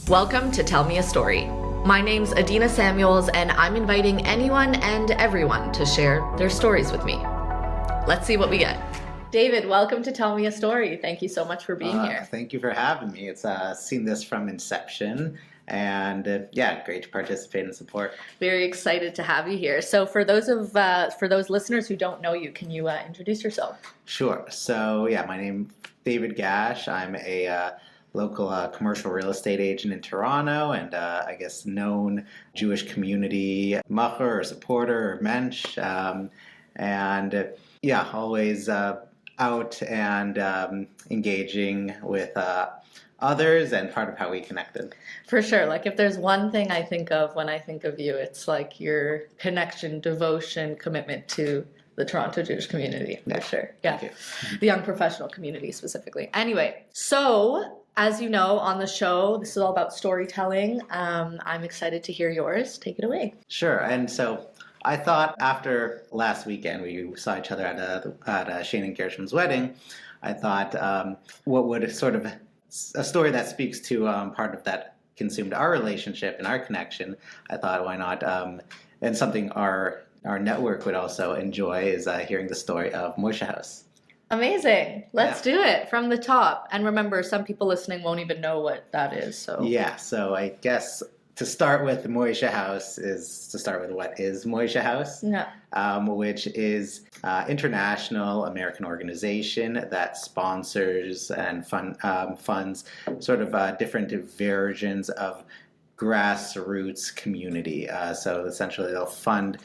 Welcome to Tell Me a Story. My name's Adina Samuels, and I'm inviting anyone and everyone to share their stories with me. Let's see what we get. David, welcome to Tell Me a Story. Thank you so much for being here. Thank you for having me. It's seen this from inception, and great to participate and support. Very excited to have you here. So, for those listeners who don't know you, can you introduce yourself? Sure. So, my name's David Gasch. I'm a local commercial real estate agent in Toronto, and known Jewish community macher or supporter or mensch, always out and engaging with others, and part of how we connected. For sure. Like, if there's one thing I think of when I think of you, it's like your connection, devotion, commitment to the Toronto Jewish community, for sure. Yeah. The young professional community specifically. Anyway, so as you know, on the show, this is all about storytelling. I'm excited to hear yours. Take it away. Sure. And so I thought after last weekend, we saw each other at Shane and Gershom's wedding, I thought what would sort of a story that speaks to part of that consumed our relationship and our connection. I thought, why not? And something our network would also enjoy is hearing the story of Moishe House. Amazing. Let's do it from the top. And remember, some people listening won't even know what that is. So I guess to start with Moishe House is to start with what is Moishe House, which is international American organization that sponsors and funds sort of different versions of grassroots community. So essentially they'll fund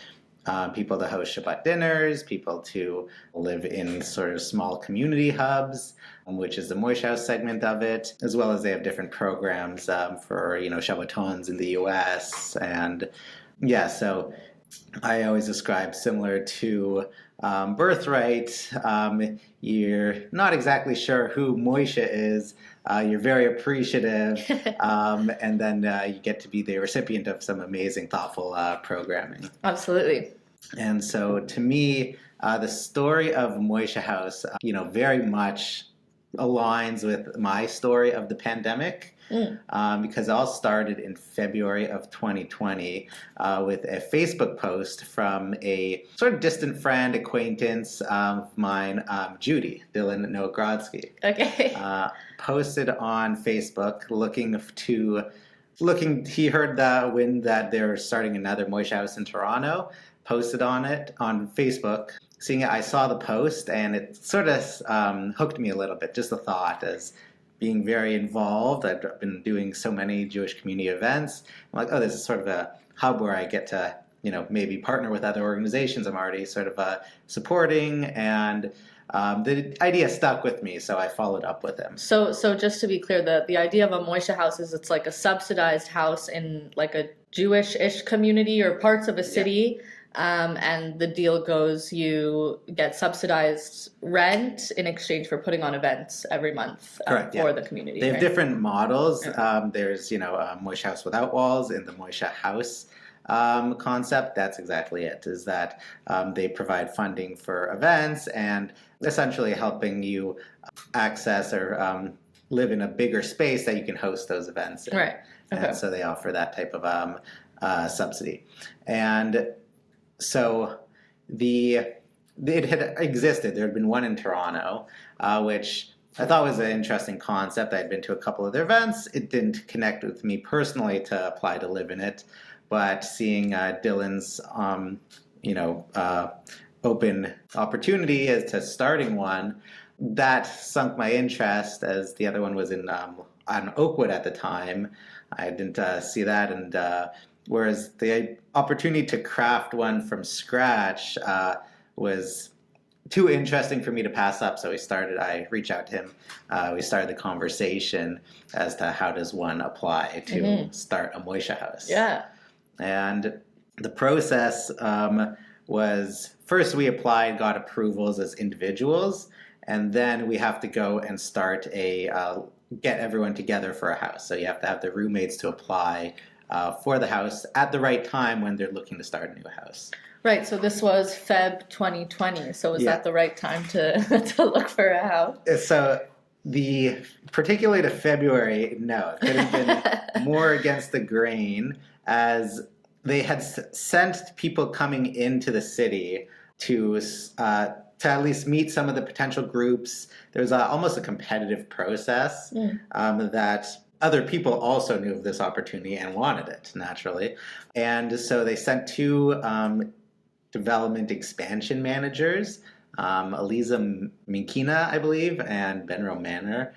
people to host Shabbat dinners, people to live in sort of small community hubs, which is the Moishe House segment of it, as well as they have different programs for, Shabbatons in the U.S. And so I always describe similar to Birthright. You're not exactly sure who Moishe is. You're very appreciative, and then you get to be the recipient of some amazing, thoughtful programming. Absolutely. And so to me, the story of Moishe House, very much aligns with my story of the pandemic. Because it all started in February of 2020 with a Facebook post from a sort of distant friend, acquaintance of mine, Judy, Dylan Nogrodsky. Okay. Posted on Facebook he heard the wind that they're starting another Moishe House in Toronto, posted on it on Facebook. Seeing it, I saw the post, and it sort of hooked me a little bit, just the thought as being very involved. I've been doing so many Jewish community events. I'm like, this is sort of a hub where I get to, maybe partner with other organizations I'm already sort of supporting. And the idea stuck with me, so I followed up with him. So just to be clear, the idea of a Moishe House is it's like a subsidized house in like a Jewish-ish community or parts of a city. Yeah. And the deal goes, you get subsidized rent in exchange for putting on events every month for the community. They have different models. There's, Moishe House Without Walls and the Moishe House concept. That's exactly it, is that they provide funding for events and essentially helping you access or live in a bigger space that you can host those events in. Right. Okay. And so they offer that type of subsidy. And so it had existed. There had been one in Toronto, which I thought was an interesting concept. I had been to a couple of their events. It didn't connect with me personally to apply to live in it, but seeing Dylan's, open opportunity as to starting one, that sunk my interest, as the other one was on Oakwood at the time. I didn't see that, and whereas the opportunity to craft one from scratch was too interesting for me to pass up. So I reached out to him. We started the conversation as to how does one apply to start a Moishe House. Yeah. And the process was, first we applied, got approvals as individuals, and then we have to go and start get everyone together for a house. So you have to have the roommates to apply for the house at the right time when they're looking to start a new house. Right, so this was Feb 2020. So was that the right time to look for a house? So particularly to February, no, it could have been more against the grain, as they had sent people coming into the city to at least meet some of the potential groups. There was almost a competitive process that other people also knew of this opportunity and wanted it, naturally. And so they sent two development expansion managers, Eliza Minkina, I believe, and Ben Romaner,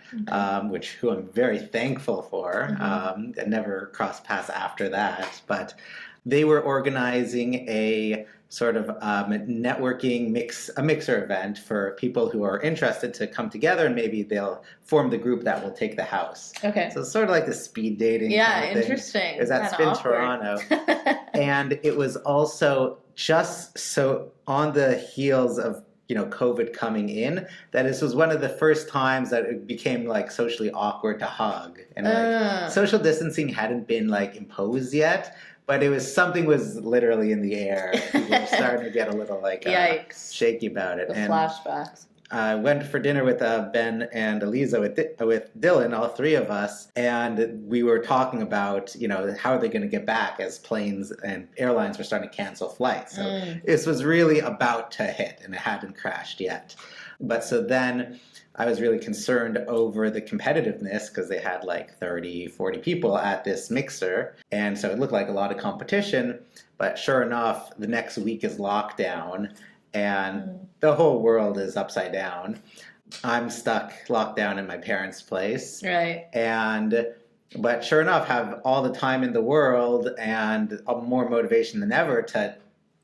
who I'm very thankful for. And never crossed paths after that. But they were organizing a sort of networking mixer event for people who are interested to come together, and maybe they'll form the group that will take the house. Okay. So it's sort of like the speed dating kind of thing. Interesting. It was at Spin Toronto. And it was also just so on the heels of COVID coming in, that this was one of the first times that it became like socially awkward to hug. And like social distancing hadn't been like imposed yet. But something was literally in the air. People were starting to get a little like shaky about it. The flashbacks. I went for dinner with Ben and Eliza with Dylan, all three of us, and we were talking about how are they going to get back as planes and airlines were starting to cancel flights. So this was really about to hit, and it hadn't crashed yet. But so then I was really concerned over the competitiveness, because they had like 30, 40 people at this mixer. And so it looked like a lot of competition. But sure enough, the next week is lockdown and the whole world is upside down. I'm stuck locked down in my parents' place. Right. But sure enough, have all the time in the world and more motivation than ever to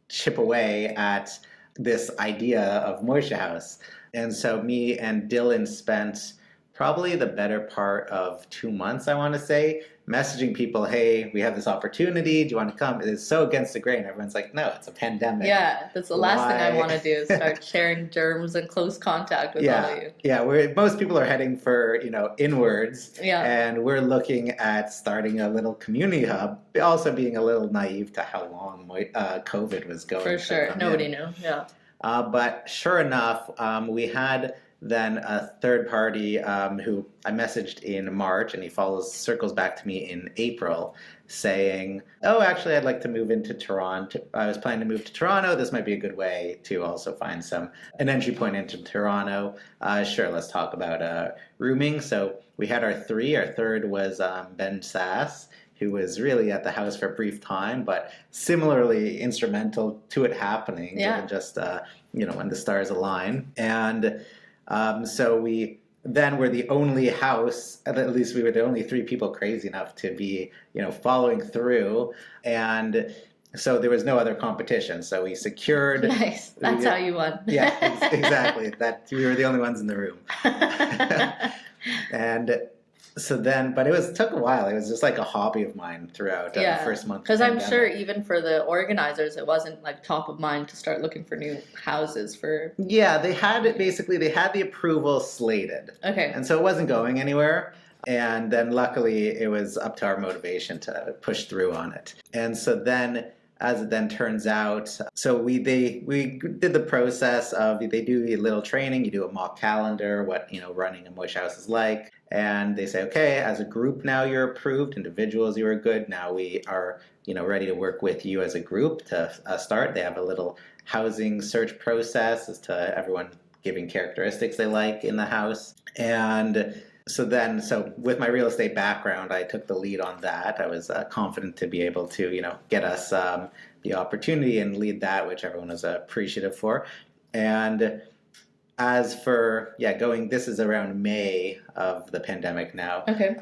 chip away at this idea of Moishe House. And so me and Dylan spent probably the better part of 2 months, I want to say, messaging people, hey, we have this opportunity. Do you want to come? It's so against the grain. Everyone's like, no, it's a pandemic. Yeah, that's the last thing I want to do is start sharing germs and close contact with all of you. Yeah, most people are heading for, inwards. Yeah. And we're looking at starting a little community hub, also being a little naive to how long COVID was going. For sure. Nobody knew. Yeah. But sure enough, we had then a third party who I messaged in March, and he circles back to me in April saying, oh, actually, I'd like to move into Toronto. I was planning to move to Toronto. This might be a good way to also find an entry point into Toronto. Sure, let's talk about rooming. So we had our three. Our third was Ben Sass, who was really at the house for a brief time, but similarly instrumental to it happening, given just, when the stars align. And so we then were the only house, at least we were the only three people crazy enough to be, following through. And so there was no other competition. So we secured. Nice. That's how you won. Yeah, exactly. That we were the only ones in the room. And so then, but took a while. It was just like a hobby of mine throughout the first month. Because I'm sure even for the organizers, it wasn't like top of mind to start looking for new houses for. Yeah, they had the approval slated. Okay. And so it wasn't going anywhere. And then luckily it was up to our motivation to push through on it. And so then, as it then turns out, so we did the process of, they do a little training, you do a mock calendar, what running a Moishe House is like, and they say, okay, as a group now you're approved, individuals you are good, now we are ready to work with you as a group to start. They have a little housing search process as to everyone giving characteristics they like in the house. And so with my real estate background, I took the lead on that. I was confident to be able to, get us the opportunity and lead that, which everyone was appreciative for. And as for, this is around May of the pandemic now. Okay.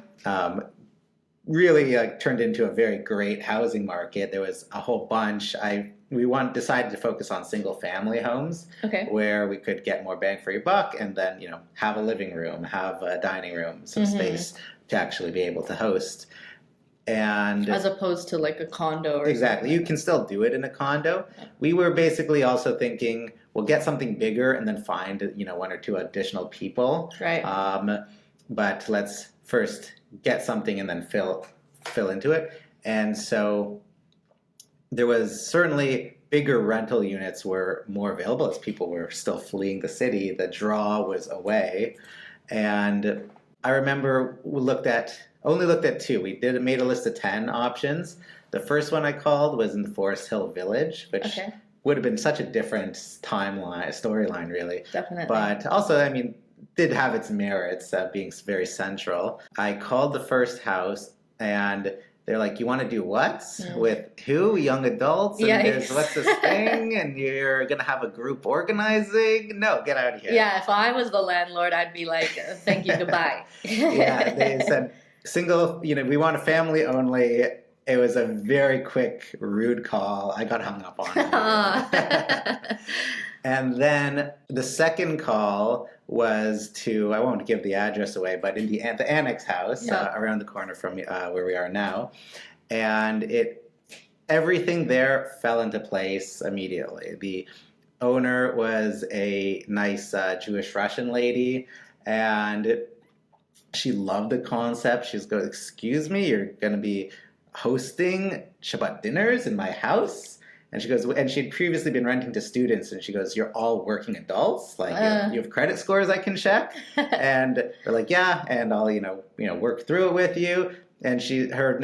Really turned into a very great housing market. There was a whole bunch. We decided to focus on single family homes, where we could get more bang for your buck, and then have a living room, have a dining room, some space to actually be able to host. And as opposed to like a condo or exactly, you can still do it in a condo. We were basically also thinking we'll get something bigger and then find one or two additional people. Right. But let's first get something and then fill into it. And so there was certainly bigger rental units were more available as people were still fleeing the city. The draw was away. And I remember we only looked at 2. We made a list of 10 options. The first one I called was in the Forest Hill Village, which would have been such a different storyline, really. Definitely. But also, I mean, did have its merits, being very central. I called the first house, and they're like, "You want to do what? With who? Young adults? And what's this thing? And you're going to have a group organizing? No, get out of here." Yeah, if I was the landlord, I'd be like, "Thank you, goodbye." Yeah, they said, single, we want a family only. It was a very quick, rude call. I got hung up on it. And then the second call was to, I won't give the address away, but in the Annex House around the corner from where we are now. And everything there fell into place immediately. The owner was a nice Jewish Russian lady, and she loved the concept. She was going, "Excuse me, you're going to be hosting Shabbat dinners in my house?" And she goes, and she'd previously been renting to students, and she goes, "You're all working adults? Like, you have credit scores I can check?" And they're like, "Yeah, and I'll, work through it with you." And her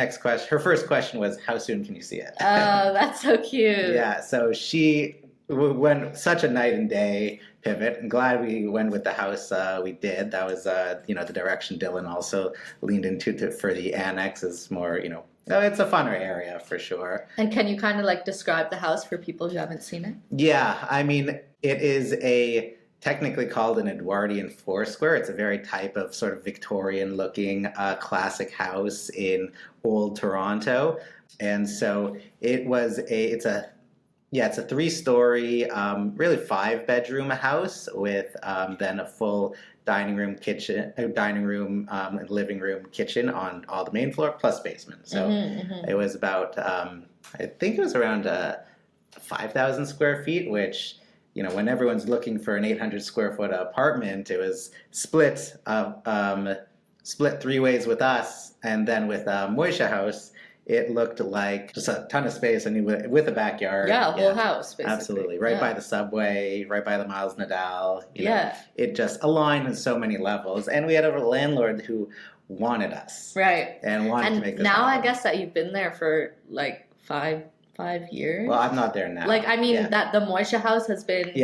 first question was, "How soon can you see it?" Oh, that's so cute. Yeah, so she went such a night and day pivot. I'm glad we went with the house we did. That was, the direction Dylan also leaned into for the annex is more, it's a funner area for sure. And can you kind of describe the house for people who haven't seen it? Yeah, I mean, it is technically called an Edwardian Foursquare. It's a very type of sort of Victorian looking classic house in old Toronto. And so it's a 3-story, really 5-bedroom house with then a full dining room, and living room, kitchen on all the main floor plus basement. So it was about, I think it was around 5,000 square feet, which, when everyone's looking for an 800 square foot apartment, it was split 3 ways with us, and then with Moishe House, it looked like just a ton of space, and with a backyard. Yeah, a whole house, basically. Absolutely. Right by the subway, right by the Miles Nadal. Yeah. It just aligned on so many levels. And we had a landlord who wanted us. Right. And wanted to make this now happen. I guess that you've been there for 5 years. Well, I'm not there now. That the Moishe House has been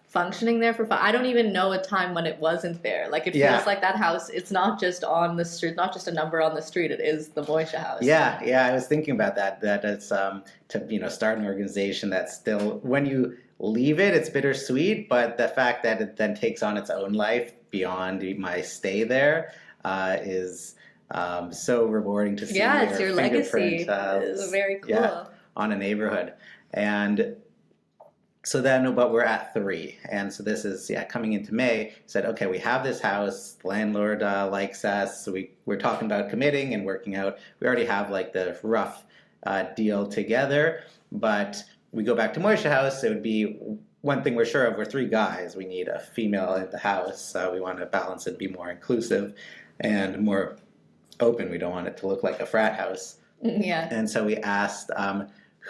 functioning there for 5. I don't even know a time when it wasn't there. It feels like that house, it's not just on the street, not just a number on the street, it is the Moishe House. Yeah, I was thinking about that it's to start an organization that's still, when you leave it, it's bittersweet, but the fact that it then takes on its own life beyond my stay there is so rewarding to see. Yeah, it's your legacy. It's very cool. On a neighborhood. And so then, but we're at 3. And so this is, coming into May, said, okay, we have this house, the landlord likes us, so we're talking about committing and working out. We already have the rough deal together, but we go back to Moishe House, it would be one thing we're sure of, we're 3 guys, we need a female in the house, we want to balance it, be more inclusive and more open, we don't want it to look like a frat house. Yeah. And so we asked,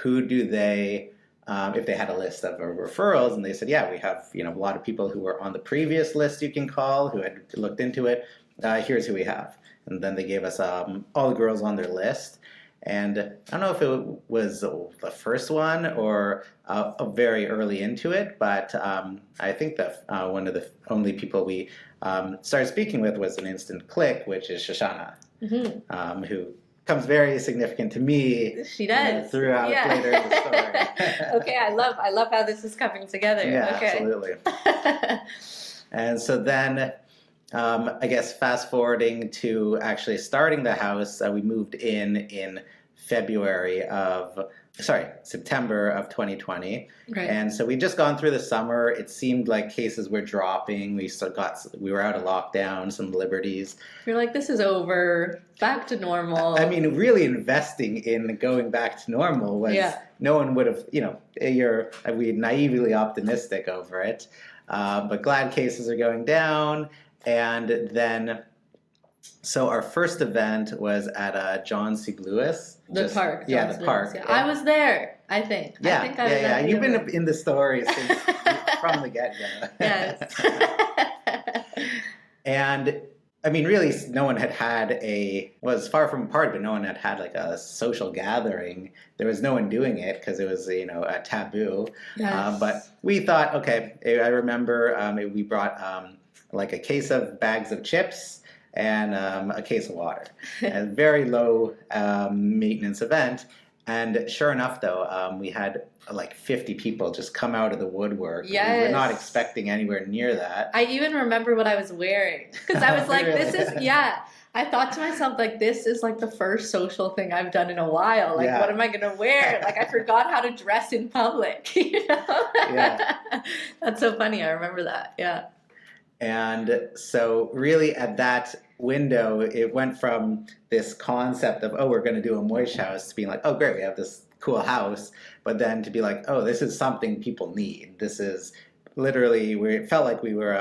who do they, if they had a list of referrals, and they said, yeah, we have a lot of people who were on the previous list you can call, who had looked into it. Here's who we have. And then they gave us all the girls on their list. And I don't know if it was the first one or very early into it, but I think that one of the only people we started speaking with was an instant click, which is Shoshana, who comes very significant to me. She does. Throughout later in the story. Okay, I love how this is coming together. Yeah, okay. Absolutely. And so then, I guess fast forwarding to actually starting the house, we moved in September of 2020. Right. And so we'd just gone through the summer. It seemed like cases were dropping. We were out of lockdown, some liberties. You're like, this is over, back to normal. I mean, really investing in going back to normal was, no one would have, we naively optimistic over it. But glad cases are going down. And then, so our first event was at John C. Lewis. The park. Yeah, the park. Yeah. I was there, I think. Yeah, I think I was at You've been in the story since from the get-go. Yes. And I mean, really, no one had was far from a party, but no one had like a social gathering. There was no one doing it because it was, a taboo. Yes. But we thought, okay, I remember we brought like a case of bags of chips and a case of water. A very low maintenance event. And sure enough, though, we had like 50 people just come out of the woodwork. Yes. We were not expecting anywhere near that. I even remember what I was wearing because I was like, Really? I thought to myself, like, this is like the first social thing I've done in a while. Like, what am I going to wear? Like, I forgot how to dress in public, Yeah. That's so funny. I remember that. Yeah. And so really at that window, it went from this concept of, oh, we're going to do a Moishe House to being like, oh, great, we have this cool house. But then to be like, oh, this is something people need. This is literally, it felt like we were,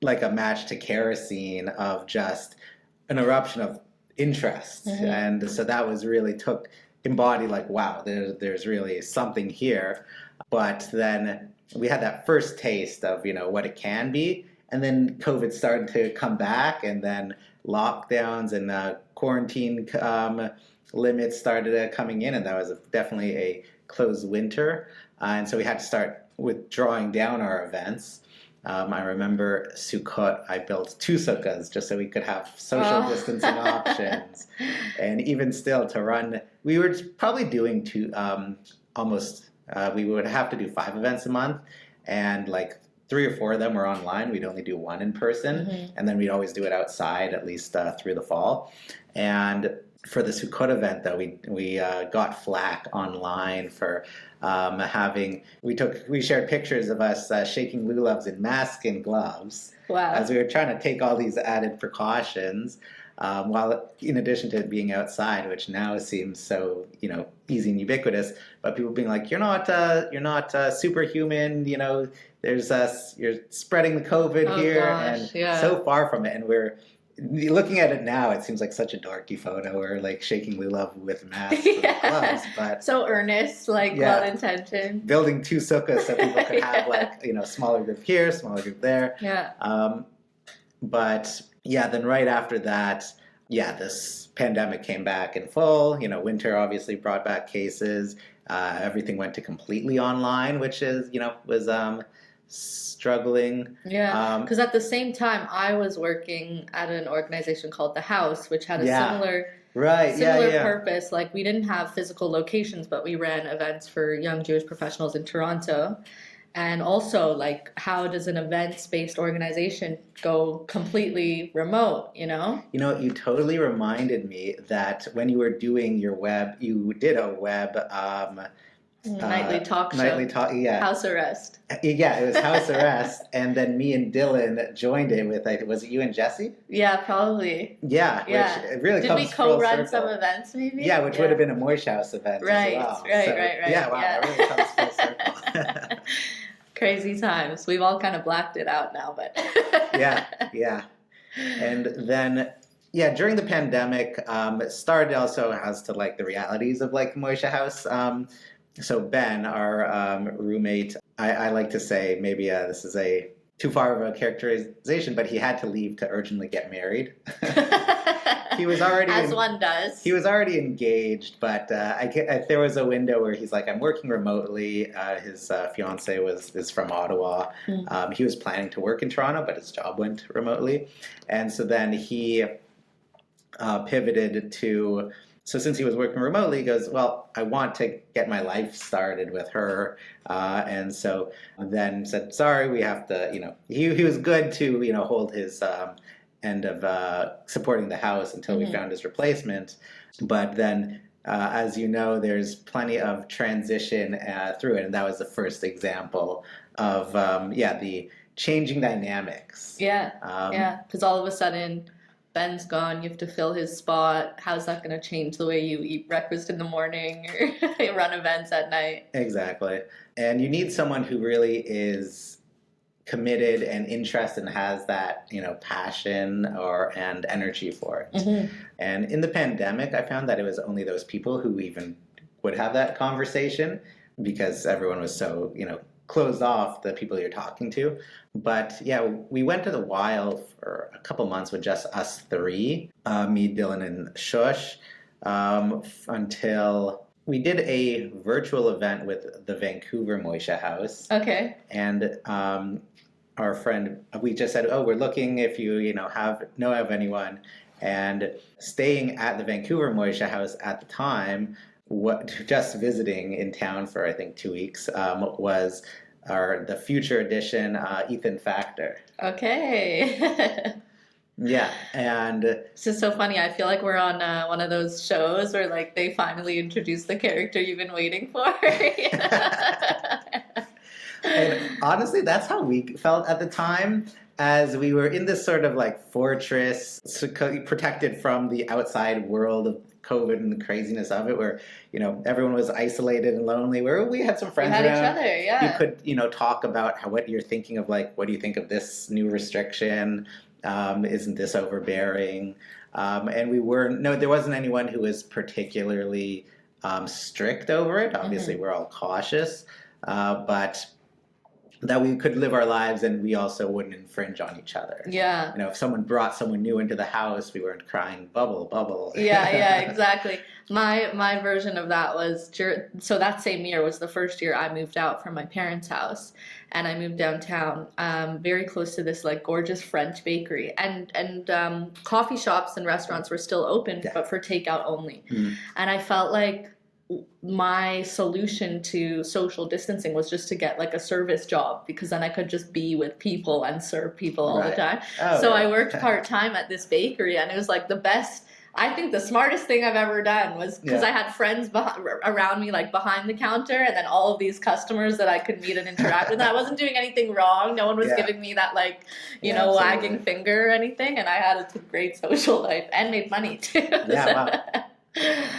like a match to kerosene of just an eruption of interest. Mm-hmm. And so that was really embodied like, wow, there's really something here. But then we had that first taste of, what it can be. And then COVID started to come back, and then lockdowns and quarantine limits started coming in, and that was definitely a closed winter. And so we had to start withdrawing down our events. I remember Sukkot, I built 2 sukkahs just so we could have social distancing options. And even still to run, we were probably doing we would have to do 5 events a month, and like 3 or 4 of them were online. We'd only do 1 in person, Mm-hmm. and then we'd always do it outside, at least through the fall. And for the Sukkot event, though, we got flack online for we shared pictures of us shaking lulavs in masks and gloves. Wow. As we were trying to take all these added precautions. While in addition to it being outside, which now seems so easy and ubiquitous, but people being like, you're not superhuman, you're spreading the COVID here, gosh, and so far from it. And we're looking at it now, it seems like such a dorky photo. We're like shaking lulav with masks and gloves, but so earnest, like well intentioned. Building 2 sukkahs so people could have like smaller group here, smaller group there. Yeah. But yeah, then right after that, this pandemic came back in full. Winter obviously brought back cases. Everything went to completely online, which is, was struggling. Yeah, because at the same time, I was working at an organization called The House, which had a similar purpose. Like, we didn't have physical locations, but we ran events for young Jewish professionals in Toronto. And also, like, how does an events-based organization go completely remote, You totally reminded me that when you were doing your web, you did a web... nightly talk show. Nightly talk, yeah. House Arrest. Yeah, it was House Arrest. And then me and Dylan joined it with, was it you and Jesse? Yeah, probably. Yeah. Which it really Did comes we co-run some events, maybe? Yeah, which would have been a Moishe House event right, as well. Right. Yeah, wow, that really comes full circle. Crazy times. We've all kind of blacked it out now, but... Yeah. And then... Yeah, during the pandemic, it started also as to like the realities of like Moishe House. So Ben, our roommate, I like to say maybe this is too far of a characterization, but he had to leave to urgently get married. He was already as one does. He was already engaged, but there was a window where he's like, I'm working remotely. His fiance is from Ottawa. He was planning to work in Toronto, but his job went remotely, and so then he pivoted to. So since he was working remotely, he goes, well, I want to get my life started with her. And so then said, sorry, we have to, he was good to, hold his end of supporting the house until we found his replacement. But then, as you know, there's plenty of transition through it. And that was the first example of, the changing dynamics. Yeah, because all of a sudden... Ben's gone, you have to fill his spot. How's that going to change the way you eat breakfast in the morning or run events at night? Exactly. And you need someone who really is committed and interested and has that, passion and energy for it. And in the pandemic, I found that it was only those people who even would have that conversation because everyone was so, closed off the people you're talking to. But yeah, we went to the wild for a couple months with just us three, me, Dylan, and Shush, until we did a virtual event with the Vancouver Moishe House. Okay. And our friend, we just said, oh, we're looking if you know of anyone. And staying at the Vancouver Moishe House at the time, just visiting in town for I think 2 weeks, was the future edition Ethan Factor. Okay. Yeah, and this is so funny. I feel like we're on one of those shows where like they finally introduce the character you've been waiting for. And honestly, that's how we felt at the time, as we were in this sort of like fortress, protected from the outside world of COVID and the craziness of it, where, you know, everyone was isolated and lonely, where we had some friends we had around. each other, yeah. You could, you know, talk about what you're thinking of, like, what do you think of this new restriction? Isn't this overbearing? And there wasn't anyone who was particularly strict over it. Obviously, we're all cautious, but that we could live our lives and we also wouldn't infringe on each other. Yeah. You know, if someone brought someone new into the house, we weren't crying, bubble, bubble. Yeah, exactly. My version of that was, so that same year was the first year I moved out from my parents' house, and I moved downtown, very close to this like gorgeous French bakery, and coffee shops and restaurants were still open, but for takeout only. And I felt like my solution to social distancing was just to get like a service job, because then I could just be with people and serve people all the time. So I worked part-time at this bakery, and it was like the best, I think the smartest thing I've ever done was because I had friends around me, like behind the counter, and then all of these customers that I could meet and interact with. And I wasn't doing anything wrong. No one was giving me that, like, you know, wagging finger or anything. And I had a great social life and made money too. Wow.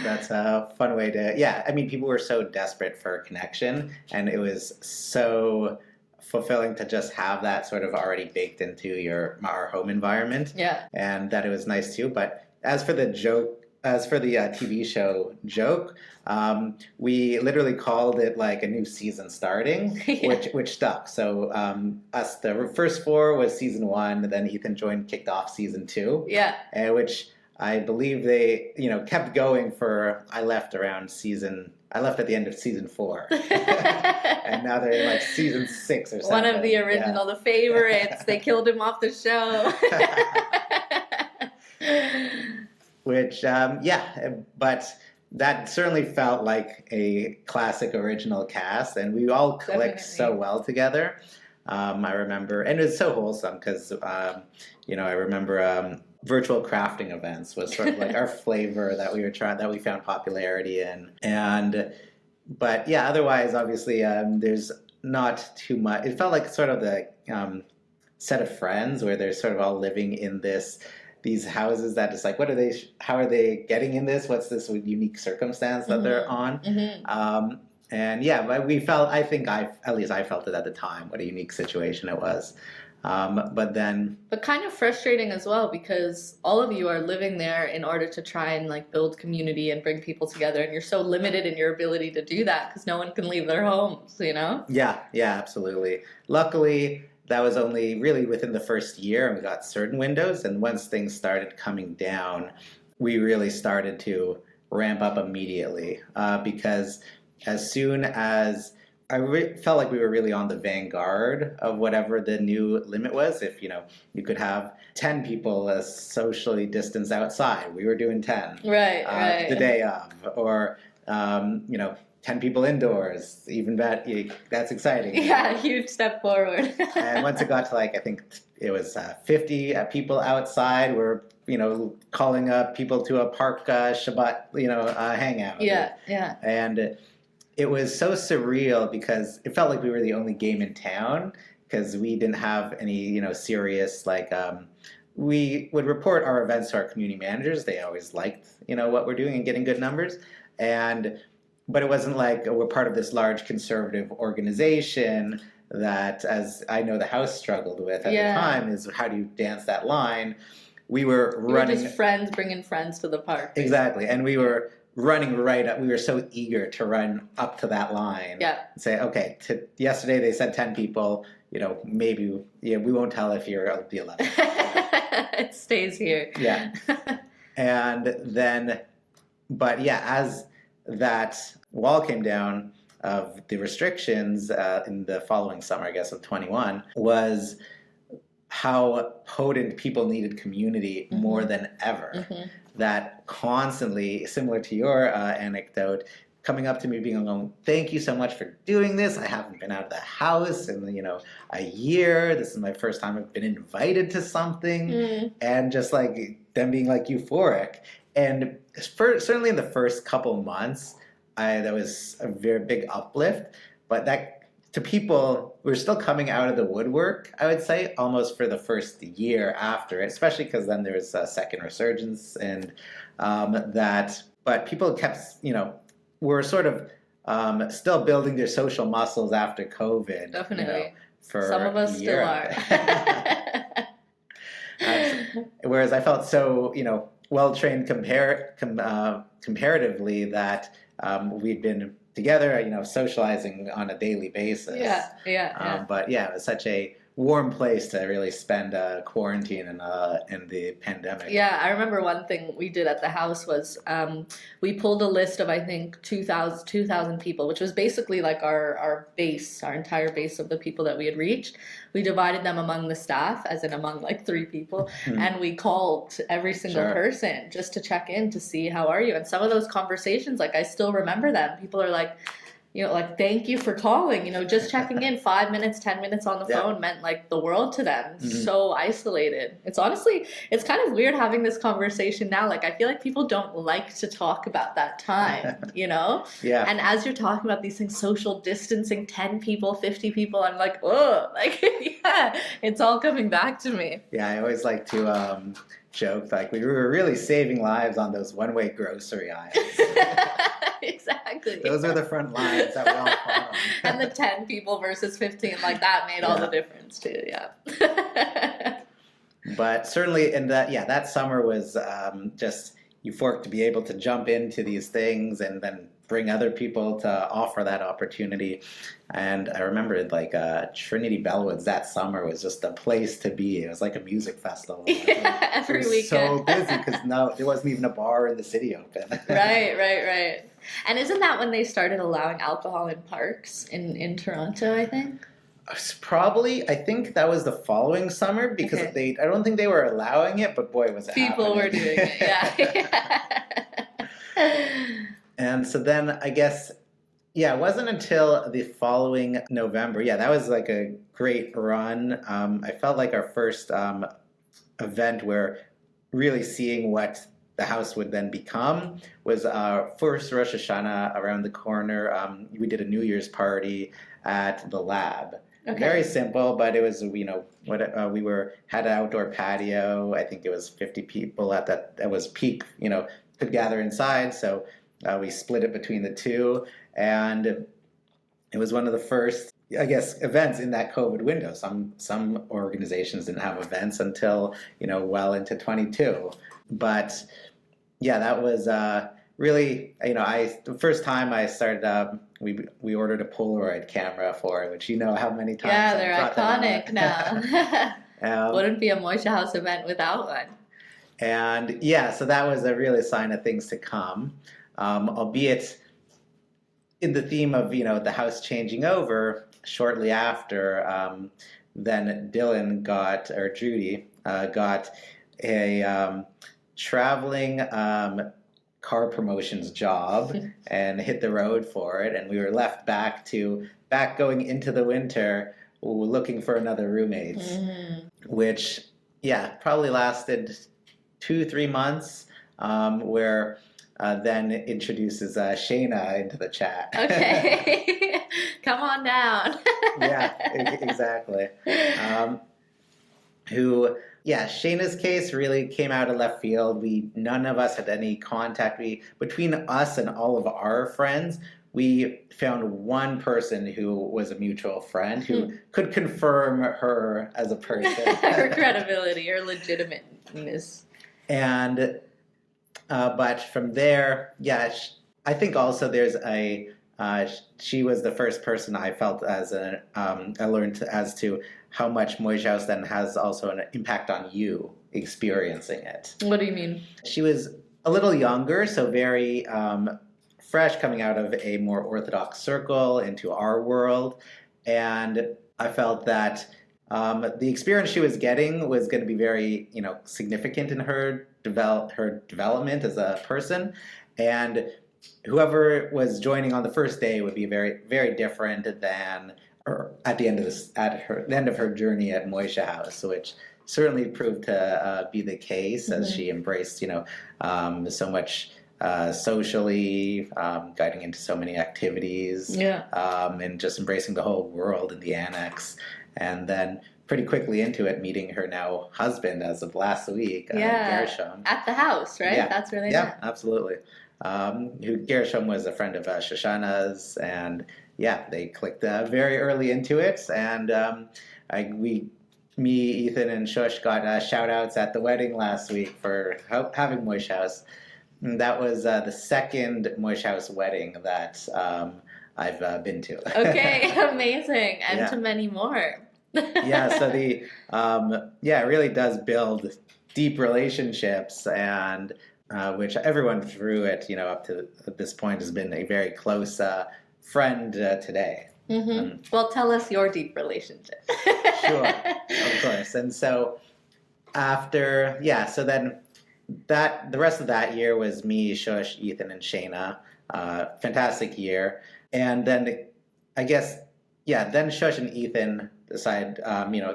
That's a fun way to, I mean, people were so desperate for connection, and it was so fulfilling to just have that sort of already baked into our home environment. Yeah. And that it was nice too. But as for the TV show joke, we literally called it like a new season starting, which stuck. So the first 4 was season 1, then Ethan kicked off season 2. Yeah. Which I believe they, you know, kept going I left at the end of season 4. And now they're in like season 6 or something. One of the original, the favorites. They killed him off the show. Which, but that certainly felt like a classic original cast, and we all clicked so well together. I remember, and it was so wholesome because, you know, I remember virtual crafting events was sort of like our flavor that we were trying, that we found popularity in. But yeah, otherwise, obviously, there's not too much. It felt like sort of the set of friends where they're sort of all living in these houses that is like, how are they getting in this? What's this unique circumstance that they're on? And yeah, but at least I felt it at the time, what a unique situation it was. But kind of frustrating as well, because all of you are living there in order to try and like build community and bring people together, and you're so limited in your ability to do that because no one can leave their homes, you know? Yeah, absolutely. Luckily, that was only really within the first year, and we got certain windows, and once things started coming down, we really started to ramp up immediately, because as soon as felt like we were really on the vanguard of whatever the new limit was. If, you know, you could have 10 people socially distanced outside, we were doing 10. Right. The day of. Or, you know, 10 people indoors, even that's exciting. Yeah, huge step forward. And once it got to like, I think it was 50 people outside, we're, you know, calling up people to a park Shabbat, you know, hangout. Yeah. And it was so surreal because it felt like we were the only game in town, because we didn't have any, you know, serious, like, we would report our events to our community managers. They always liked, you know, what we're doing and getting good numbers. But it wasn't like we're part of this large conservative organization that, as I know the House struggled with at the time, is how do you dance that line? We were running... just friends bringing friends to the park. Exactly. And we were running right up. We were so eager to run up to that line. Yeah. And say, okay, yesterday they said 10 people, maybe, we won't tell if you're the 11th. It stays here. Yeah. And then, but yeah, as that wall came down of the restrictions in the following summer, I guess, of 21, was how potent people needed community more than ever. That constantly, similar to your anecdote, coming up to me being like, thank you so much for doing this. I haven't been out of the house in, a year. This is my first time I've been invited to something. And just like them being like euphoric. And certainly in the first couple months, that was a very big uplift. But that, to people, we're still coming out of the woodwork, I would say, almost for the first year after it, especially because then there was a second resurgence and but people kept, were sort of still building their social muscles after COVID. Definitely. For some of us still are. Whereas I felt so, well-trained comparatively that we'd been together, socializing on a daily basis. Yeah. But yeah, it was such a warm place to really spend quarantine and the pandemic. Yeah, I remember one thing we did at the house was we pulled a list of, I think, 2,000 people, which was basically like our base, our entire base of the people that we had reached. We divided them among the staff, as in among like 3 people, and we called every single person just to check in to see how are you. And some of those conversations, like I still remember them. People are like, thank you for calling, just checking in 5 minutes, 10 minutes on the phone meant like the world to them. So isolated. It's kind of weird having this conversation now. Like, I feel like people don't like to talk about that time, Yeah. And as you're talking about these things, social distancing, 10 people, 50 people, I'm like, oh, like, yeah, it's all coming back to me. Yeah, I always like to joke, like, we were really saving lives on those one-way grocery aisles. Exactly. Those are the front lines that we all fought on. And the 10 people versus 15, like that made all the difference too, yeah. But certainly that summer was just euphoric to be able to jump into these things and then bring other people to offer that opportunity. And I remember like Trinity Bellwoods that summer was just a place to be. It was like a music festival. Yeah, every weekend. It was so busy because there wasn't even a bar in the city open. Right. And isn't that when they started allowing alcohol in parks in Toronto, I think? Probably, I think that was the following summer because I don't think they were allowing it, but boy, was it People happening. Were doing it, yeah. And so then I guess, it wasn't until the following November. Yeah, that was like a great run. I felt like our first event where really seeing what the house would then become was our first Rosh Hashanah around the corner. We did a New Year's party at the lab. Okay. Very simple, but it was, we had an outdoor patio. I think it was 50 people that was peak, could gather inside. So we split it between the two. And it was one of the first, I guess, events in that COVID window. Some organizations didn't have events until, well into 22. But yeah, that was really, the first time I started, we ordered a Polaroid camera for it, which how many times. Yeah, they're iconic now. Wouldn't be a Moishe House event without one. And so that was a really sign of things to come, albeit in the theme of, the house changing over shortly after, then Judy got a traveling car promotions job and hit the road for it, and we were left back going into the winter looking for another roommate, which probably lasted 2-3 months, where then introduces Shayna into the chat. Okay. Come on down. Yeah, exactly. Shayna's case really came out of left field. None of us had any contact. Between us and all of our friends, we found one person who was a mutual friend who could confirm her as a person. Her credibility, her legitimateness. And But from there, I think also there's she was the first person I felt I learned as to how much Moishe House then has also an impact on you experiencing it. What do you mean? She was a little younger, so very fresh, coming out of a more orthodox circle into our world. And I felt that the experience she was getting was going to be very, significant in her development as a person. And whoever was joining on the first day would be very, very different than at the end of the end of her journey at Moishe House, which certainly proved to be the case as she embraced, so much socially, guiding into so many activities, and just embracing the whole world in the annex, and then pretty quickly into it, meeting her now husband as of last week, Gershom. At the house, right? Yeah. That's where they met. Yeah, absolutely. Gershom was a friend of Shoshana's, and they clicked very early into it, and me, Ethan, and Shush got shout-outs at the wedding last week for having Moishe House. And that was the second Moishe House wedding that I've been to. Okay, amazing, and to many more. So it really does build deep relationships, and which everyone through it, up to this point, has been a very close friend today. Well, tell us your deep relationship. Sure, of course. And so after, so then the rest of that year was me, Shush, Ethan, and Shayna. Fantastic year. And then I guess, then Shush and Ethan decide,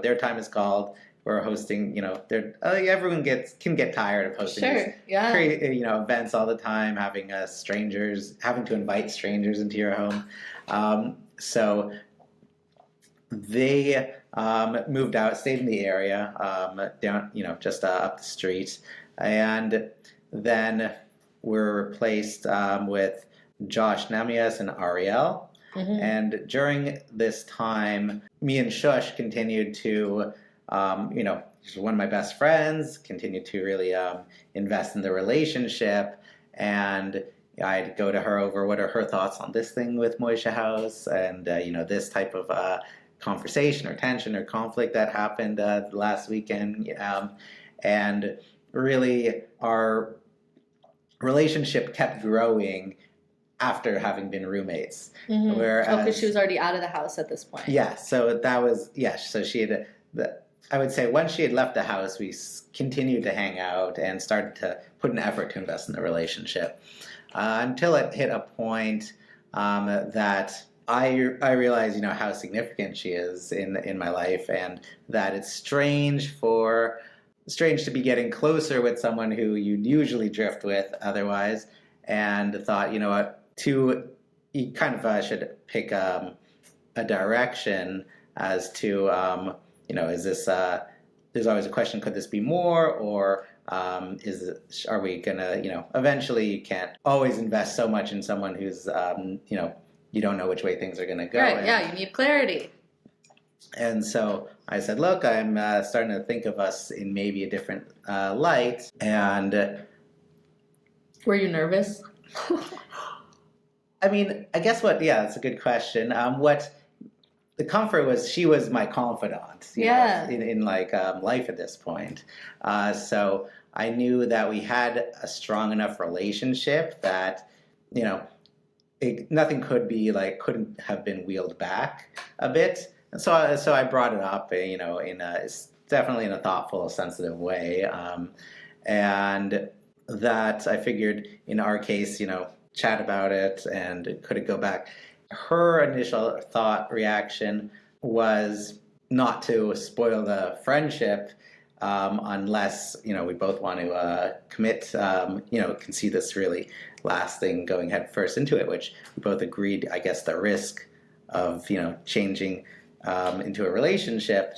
their time is called. We're hosting, everyone can get tired of hosting these events all the time, having to invite strangers into your home. So they moved out, stayed in the area, down, just up the street, and then were replaced with Josh Namias and Ariel. And during this time, me and Shush continued to, she's one of my best friends, continued to really invest in the relationship, and I'd go to her over what are her thoughts on this thing with Moishe House, and this type of conversation or tension or conflict that happened last weekend, and really our relationship kept growing after having been roommates. Whereas, because she was already out of the house at this point. So that was so she had. I would say once she had left the house, we continued to hang out and started to put an effort to invest in the relationship. Until it hit a point that I realized, how significant she is in my life, and that it's strange to be getting closer with someone who you'd usually drift with otherwise, and thought, you kind of should pick a direction as to, is this, there's always a question, could this be more, or are we gonna, eventually you can't always invest so much in someone who's, you don't know which way things are gonna go. Right, you need clarity. And so I said, look, I'm starting to think of us in maybe a different light. And were you nervous? I mean, I guess it's a good question. What the comfort was, she was my confidant, in life at this point. So I knew that we had a strong enough relationship that, nothing couldn't have been wheeled back a bit. And so I brought it up, it's definitely in a thoughtful, sensitive way. And that I figured in our case, chat about it, and could it go back? Her initial reaction was not to spoil the friendship unless, we both want to commit, can see this really lasting, going head first into it, which we both agreed, I guess, the risk of, changing into a relationship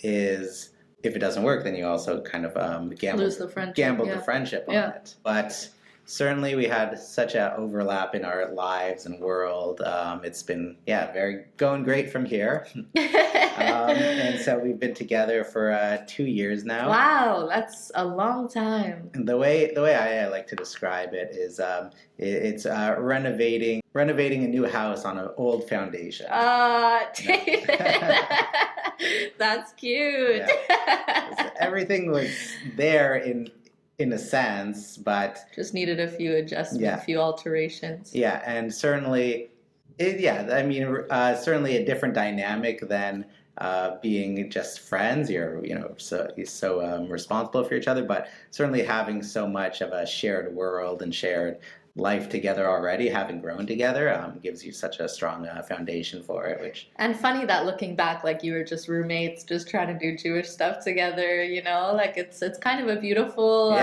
is, if it doesn't work, then you also kind of gamble the friendship on it. But certainly we had such an overlap in our lives and world. It's been, going great from here. And so we've been together for 2 years now. Wow, that's a long time. And the way I like to describe it is it's renovating a new house on an old foundation. David, that's cute. Yeah. Everything was there in a sense, but just needed a few adjustments, a few alterations. Yeah, and certainly, certainly a different dynamic than being just friends. You're so responsible for each other, but certainly having so much of a shared world and shared life together already, having grown together, gives you such a strong foundation for it. And funny that looking back, like you were just roommates, just trying to do Jewish stuff together. Like it's kind of a beautiful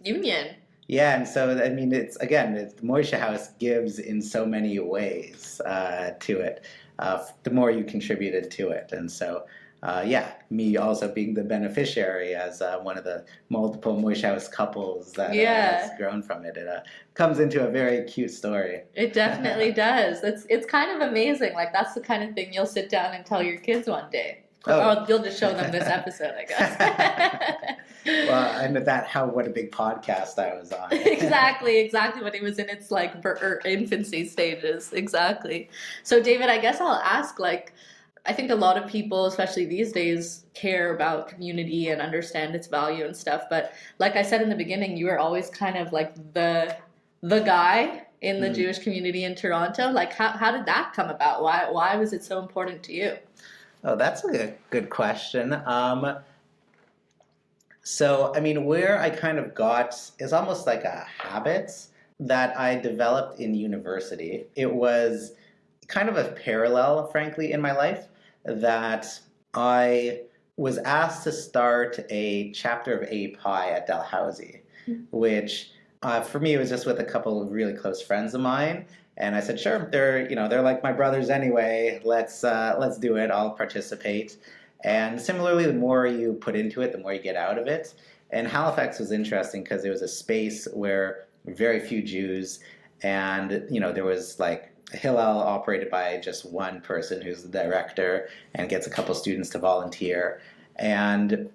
union. Yeah, and so it's the Moishe House gives in so many ways to it. The more you contributed to it, and so. Me also being the beneficiary as one of the multiple Moishe House couples that has grown from it. It comes into a very cute story. It definitely does. It's kind of amazing. Like that's the kind of thing you'll sit down and tell your kids one day. Or you'll just show them this episode, I guess. Well, and what a big podcast I was on. Exactly. When it was in its infancy stages. Exactly. So David, I guess I'll ask I think a lot of people, especially these days, care about community and understand its value and stuff. But like I said in the beginning, you were always kind of like the guy in the Jewish community in Toronto. Like, how did that come about? Why was it so important to you? Oh, that's a good question. So, where I kind of got is almost like a habit that I developed in university. It was kind of a parallel, frankly, in my life, that I was asked to start a chapter of API at Dalhousie, which for me was just with a couple of really close friends of mine. And I said, sure, they're like my brothers anyway. Let's do it. I'll participate. And similarly, the more you put into it, the more you get out of it. And Halifax was interesting because it was a space where very few Jews, and there was Hillel operated by just one person who's the director and gets a couple students to volunteer. And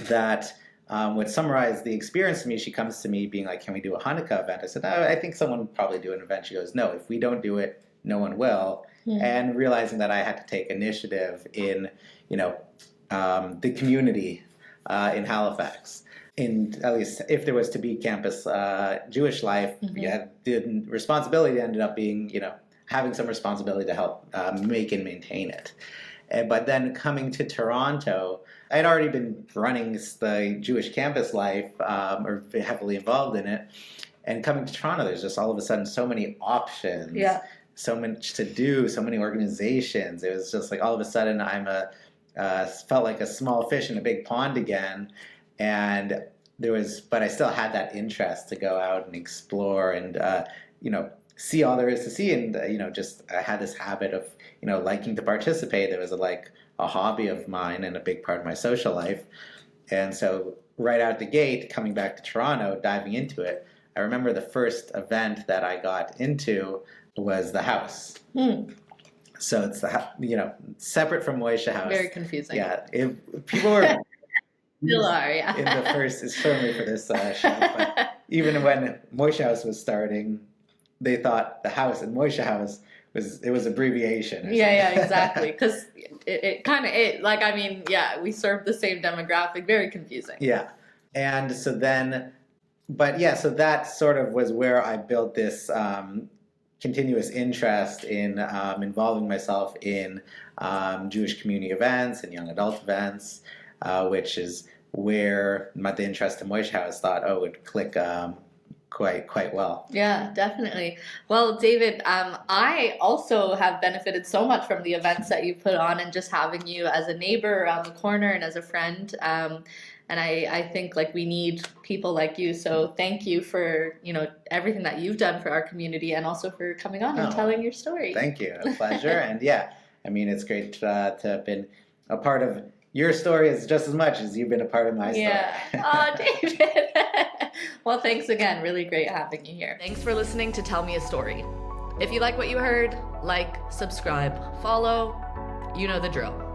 that would summarize the experience to me. She comes to me being like, can we do a Hanukkah event? I said, I think someone would probably do an event. She goes, no, if we don't do it, no one will. And realizing that I had to take initiative in, the community in Halifax. At least if there was to be campus Jewish life, the responsibility ended up being, having some responsibility to help make and maintain it. But then coming to Toronto, I'd already been running the Jewish campus life or heavily involved in it. And coming to Toronto, there's just all of a sudden so many options, so much to do, so many organizations. It was just all of a sudden felt like a small fish in a big pond again. And but I still had that interest to go out and explore and, see all there is to see. And, I had this habit of, liking to participate. It was a hobby of mine and a big part of my social life. And so right out the gate, coming back to Toronto, diving into it, I remember the first event that I got into was the house. So it's separate from Moishe House. Very confusing. Yeah. People were... Still are, in the first, is certainly for this show, but even when Moishe House was starting, they thought the house and Moishe House was abbreviation. Yeah, exactly. Because it kind of we serve the same demographic. Very confusing. Yeah, and so then, so that sort of was where I built this continuous interest in involving myself in Jewish community events and young adult events. Which is where the interest in Moishe House thought, would click quite well. Yeah, definitely. Well, David, I also have benefited so much from the events that you put on and just having you as a neighbor around the corner and as a friend. And I think we need people like you. So thank you for, everything that you've done for our community and also for coming on and telling your story. Thank you. A pleasure. And it's great to have been a part of your story is just as much as you've been a part of my story. Yeah. Oh, David. Well, thanks again. Really great having you here. Thanks for listening to Tell Me a Story. If you like what you heard, like, subscribe, follow. You know the drill.